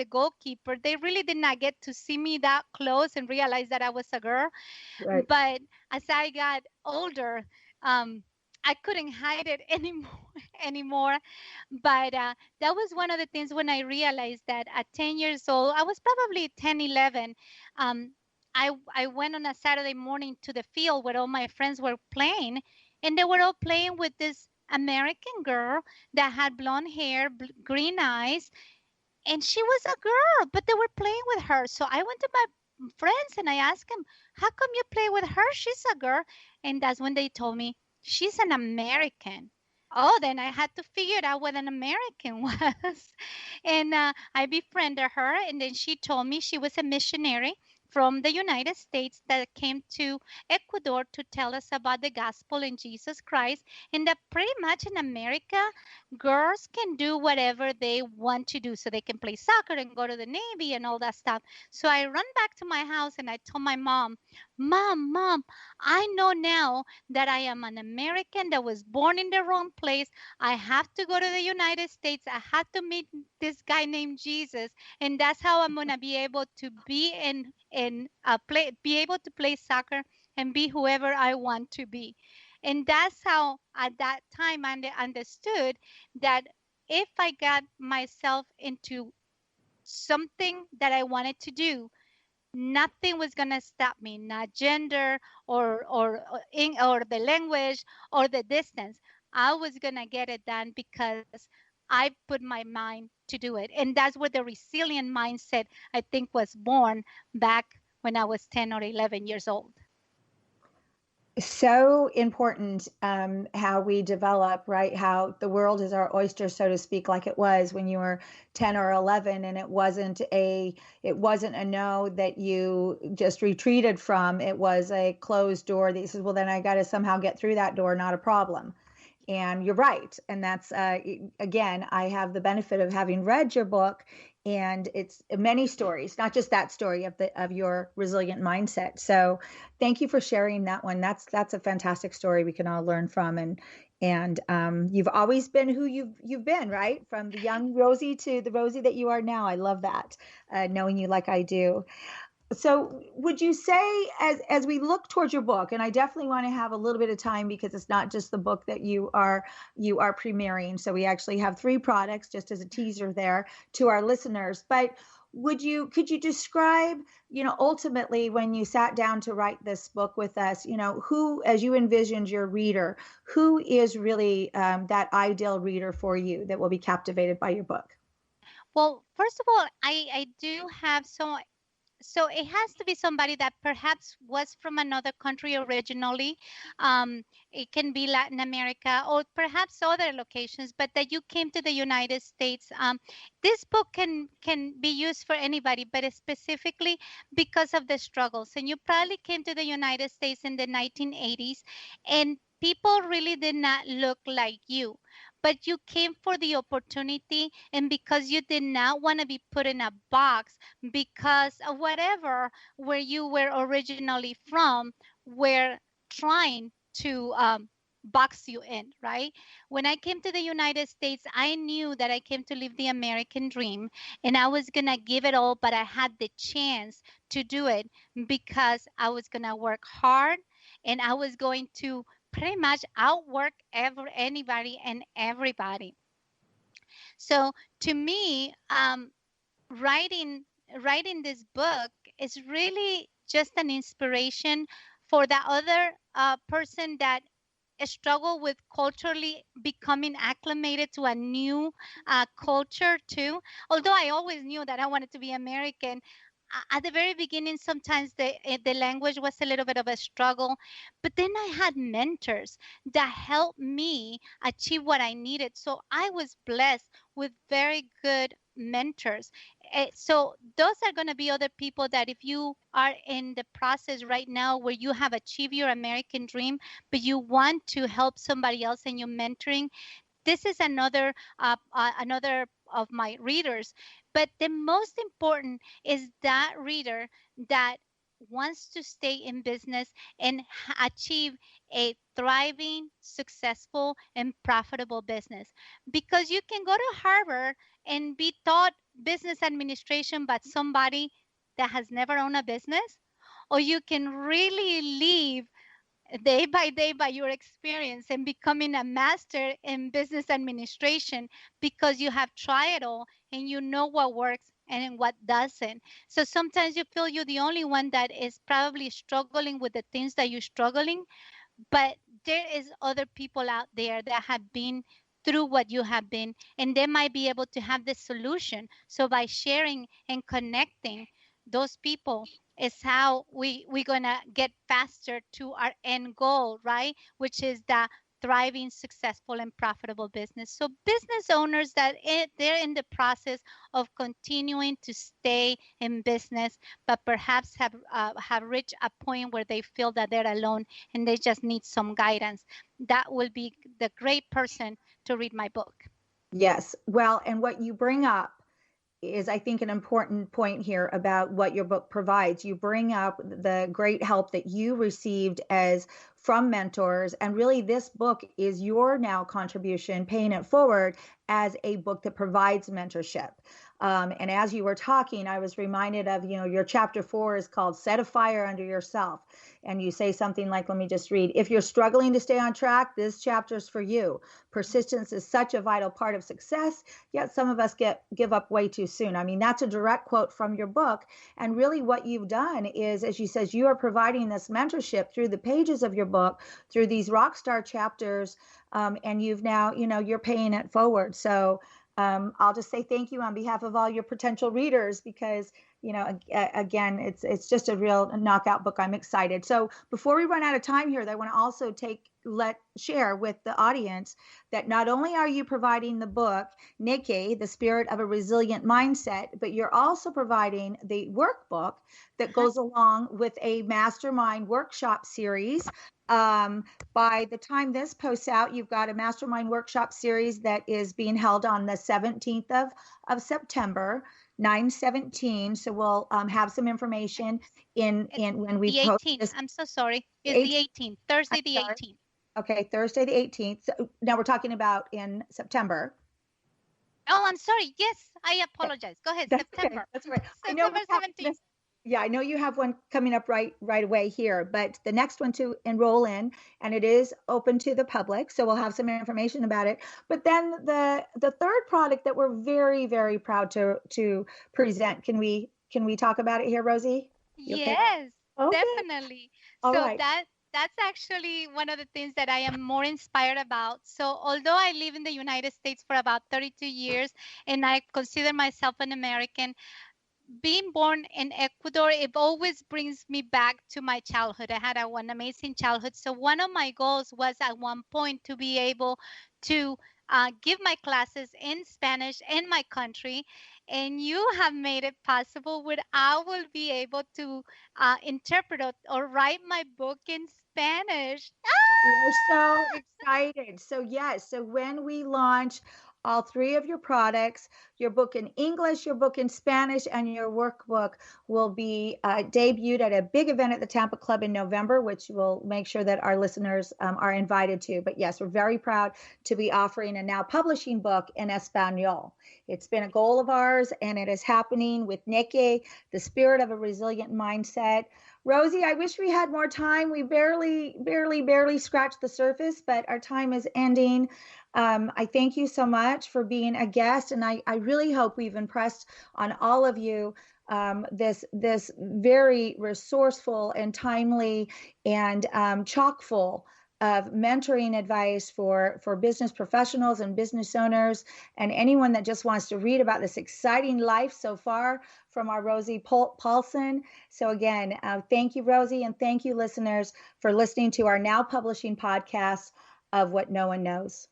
the goalkeeper. They really did not get to see me that close and realize that I was a girl. Right. But as I got older, I couldn't hide it anymore. But that was one of the things when I realized that at 10 years old, I was probably 10, 11. Um, I went on a Saturday morning to the field where all my friends were playing, and they were all playing with this American girl that had blonde hair, green eyes, and she was a girl, but they were playing with her. So I went to my friends and I asked them, "How come you play with her? She's a girl." And that's when they told me, "She's an American." Oh, then I had to figure out what an American was. And I befriended her, and then she told me she was a missionary from the United States that came to Ecuador to tell us about the gospel in Jesus Christ, and that pretty much in America, girls can do whatever they want to do. So they can play soccer and go to the Navy and all that stuff. So I run back to my house and I told my mom, Mom, I know now that I am an American that was born in the wrong place. I have to go to the United States. I have to meet this guy named Jesus. And that's how I'm going to be able to be able to play soccer and be whoever I want to be. And that's how at that time I understood that if I got myself into something that I wanted to do, nothing was going to stop me, not gender or the language or the distance. I was going to get it done because I put my mind to do it. And that's where the resilient mindset, I think, was born back when I was 10 or 11 years old. So important, how we develop, right? How the world is our oyster, so to speak, like it was when you were 10 or 11, and it wasn't a no that you just retreated from. It was a closed door that you said, well, then I got to somehow get through that door, not a problem. And you're right. And that's, again, I have the benefit of having read your book, and it's many stories, not just that story of your resilient mindset. So thank you for sharing that one. That's a fantastic story we can all learn from. And you've always been who you've been, right? From the young Rosie to the Rosie that you are now. I love that, knowing you like I do. So would you say, as we look towards your book, and I definitely want to have a little bit of time because it's not just the book that you are premiering, so we actually have 3 products just as a teaser there to our listeners. But could you describe, ultimately, when you sat down to write this book with us, who, as you envisioned your reader, who is really that ideal reader for you that will be captivated by your book? Well, first of all, I do have so it has to be somebody that perhaps was from another country originally. It can be Latin America or perhaps other locations, but that you came to the United States. This book can be used for anybody, but specifically because of the struggles. And you probably came to the United States in the 1980s, and people really did not look like you, but you came for the opportunity, and because you did not want to be put in a box because of whatever where you were originally from, were trying to box you in, right? When I came to the United States, I knew that I came to live the American dream, and I was going to give it all, but I had the chance to do it because I was going to work hard, and I was going to pretty much outwork anybody and everybody. So to me, writing writing this book is really just an inspiration for the other person that struggle with culturally becoming acclimated to a new culture too. Although I always knew that I wanted to be American, at the very beginning, sometimes the language was a little bit of a struggle. But then I had mentors that helped me achieve what I needed. So I was blessed with very good mentors. So those are going to be other people that if you are in the process right now where you have achieved your American dream, but you want to help somebody else and you're mentoring, this is another of my readers. But the most important is that reader that wants to stay in business and achieve a thriving, successful, and profitable business. Because you can go to Harvard and be taught business administration, but somebody that has never owned a business, or you can really live day by day by your experience and becoming a master in business administration because you have tried it all and you know what works and what doesn't. So sometimes you feel you're the only one that is probably struggling with the things that you're struggling, but there is other people out there that have been through what you have been, and they might be able to have the solution. So by sharing and connecting those people is how we're gonna get faster to our end goal, right? Which is the thriving, successful, and profitable business. So business owners that they're in the process of continuing to stay in business, but perhaps have reached a point where they feel that they're alone and they just need some guidance, that will be the great person to read my book. Yes. Well, and what you bring up is, I think, an important point here about what your book provides. You bring up the great help that you received as from mentors, and really this book is your now contribution, paying it forward as a book that provides mentorship. And as you were talking, I was reminded of, your chapter 4 is called Set a Fire Under Yourself. And you say something like, let me just read, if you're struggling to stay on track, this chapter is for you. Persistence is such a vital part of success, yet some of us give up way too soon. I mean, that's a direct quote from your book. And really what you've done is, as you says, you are providing this mentorship through the pages of your book, through these rock star chapters. And you've now, you're paying it forward. So I'll just say thank you on behalf of all your potential readers, because, again, it's just a real knockout book. I'm excited. So before we run out of time here, I want to also share with the audience that not only are you providing the book, Nikki, The Spirit of a Resilient Mindset, but you're also providing the workbook that goes along with a mastermind workshop series. By the time this posts out, you've got a mastermind workshop series that is being held on the 17th of September, 9/17. So we'll have some information in when we the post 18th. this. I'm so sorry. It's the 18th, Thursday the 18th. Okay, Thursday the 18th. So now we're talking about in September. Oh, I'm sorry. Yes, I apologize. Go ahead. That's September. okay. That's all right. September 17th. Yeah, I know you have one coming up right away here, but the next one to enroll in, and it is open to the public, so we'll have some information about it. But then the third product that we're very, very proud to present. Can we talk about it here, Rosie? Yes, Okay. definitely. All So right. that's actually one of the things that I am more inspired about. So although I live in the United States for about 32 years and I consider myself an American, being born in Ecuador, it always brings me back to my childhood. I had an amazing childhood. So one of my goals was at one point to be able to give my classes in Spanish in my country. And you have made it possible where I will be able to interpret or write my book in Spanish. We're so excited. So yes, so when we launch all three of your products, your book in English, your book in Spanish, and your workbook will be debuted at a big event at the Tampa Club in November, which we'll make sure that our listeners are invited to. But yes, we're very proud to be offering a now publishing book in Espanol. It's been a goal of ours, and it is happening with Nikki, The Spirit of a Resilient Mindset. Rosie, I wish we had more time. We barely scratched the surface, but our time is ending. I thank you so much for being a guest, and I really hope we've impressed on all of you this very resourceful and timely and chock full of mentoring advice for business professionals and business owners and anyone that just wants to read about this exciting life so far from our Rosie Paulsen. So again, thank you, Rosie, and thank you, listeners, for listening to our now publishing podcast of What No One Knows.